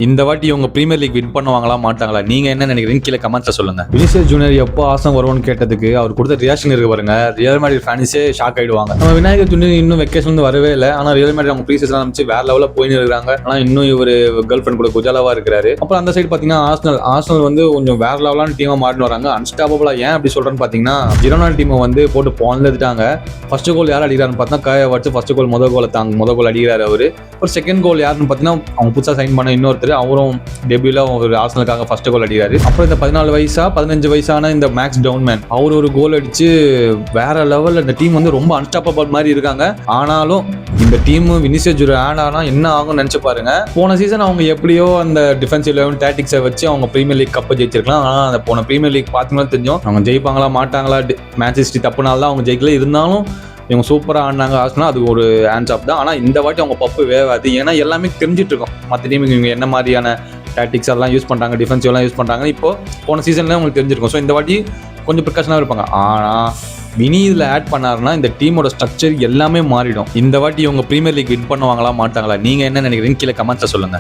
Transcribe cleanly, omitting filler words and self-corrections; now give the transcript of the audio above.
இந்த வாட்டி இவங்க பிரீமியர் லீக் வின் பண்ணுவாங்களா மாட்டாங்களா? நீங்க என்ன நினைக்கிறீங்க? கீழே கமெண்ட்ஸ்ல சொல்லுங்க. வினிசியஸ் ஜூனியர் எப்போ ஆசம் வரும்னு கேட்டதுக்கு அவர் கொடுத்த ரியாக்ஷன் இருக்கு பாருங்க. ரியல் மேட்ரிட் ஃபேன்ஸே ஷாக் ஆயிடுவாங்க. நம்ம விநாயகர் ஜூனியர் இன்னும் வெக்கேஷன் வரவே இல்லை. ஆனா ரியல் மேட்ரிட் அவங்க ப்ரீ சீசன் ஆரம்பிச்சு வேற லெவலில் போயின்னு இருக்காங்க. ஆனா இன்னும் இவர் கேர்ள் ஃபிரெண்ட் கூட குஜாலாவா இருக்கிறாரு. அப்புறம் அந்த சைடு பாத்தீங்கன்னா ஆர்சனல் வந்து கொஞ்சம் வேற லெவலான டீமா மாறிட்டு வராங்க. அன்ஸ்டாப்பபிளா ஏன் அப்படி சொல்றேன்னு பாத்தீங்கன்னா ஜிரோனா டீமை வந்து போட்டு போந்துட்டாங்க. ஃபர்ஸ்ட் கோல் யார் அடிக்கிறாருன்னு பார்த்தா காய வச்சு ஃபர்ஸ்ட் கோல் முதல் கோல் அடிக்கிறாரு அவரு. ஒரு செகண்ட் கோல் யாருன்னு பாத்தீங்கன்னா அவங்க புதுசா சைன் பண்ண இன்னொருத்தர், அவரும் டெபியூல ஒரு ஆர்சனலுக்காக ஃபர்ஸ்ட் கோல் அடிக்கிறாரு. அப்புறம் இந்த 15 வயசான இந்த மேக்ஸ் டவுன்மேன் அவர் ஒரு கோல் அடிச்சு வேற லெவல்ல இந்த டீம் வந்து ரொம்ப அன்ஸ்டாப்பபிள் மாதிரி இருக்காங்க. ஆனாலும் இந்த டீம் வினிசியஸ் ஜூனியர் ஆட் ஆனா என்ன ஆகும்னு நினைச்சு பாருங்க. போன சீசன் அவங்க எப்படியோ அந்த டிஃபென்சிவ் லெவல் டாக்டிக்ஸை வச்சு அவங்க பிரீமியர் லீக் கப்பை ஜெயிச்சிருக்கலாம். ஆனா அந்த போன பிரீமியர் லீக் பாத்தீங்கன்னா தெரிஞ்சோம் அவங்க ஜெயிப்பாங்களா மாட்டாங்களா. மேன்செஸ்டர் தப்புனால தான் அவங்க ஜெயிக்கல. இருந்தாலும் இவங்க சூப்பராக ஆடினாங்க. ஆச்சுன்னா அது ஒரு ஹேண்ட்ஸ் ஆஃப் தான். ஆனால் இந்த வாட்டி அவங்க பப்பு வேவாது. ஏன்னா எல்லாமே தெரிஞ்சிட்டு இருக்கோம் மற்ற டீமுக்கு இவங்க என்ன மாதிரியான டாக்டிக்ஸ் எல்லாம் யூஸ் பண்ணுறாங்க, டிஃபென்சிவ்லாம் யூஸ் பண்ணுறாங்க. இப்போ போன சீசன்ல உங்களுக்கு தெரிஞ்சிருக்கும். ஸோ இந்த வாட்டி கொஞ்சம் ப்ரிகாஷனாக இருப்பாங்க. ஆனால் வினி இதில் ஆட் பண்ணாருன்னா இந்த டீமோட ஸ்ட்ரக்சர் எல்லாமே மாறிடும். இந்த வாட்டி இவங்க பிரீமியர் லீக் வின் பண்ணுவாங்களா மாட்டாங்களா? நீங்கள் என்ன நினைக்கிறீங்க? கீழே கமெண்ட்ஸை சொல்லுங்கள்.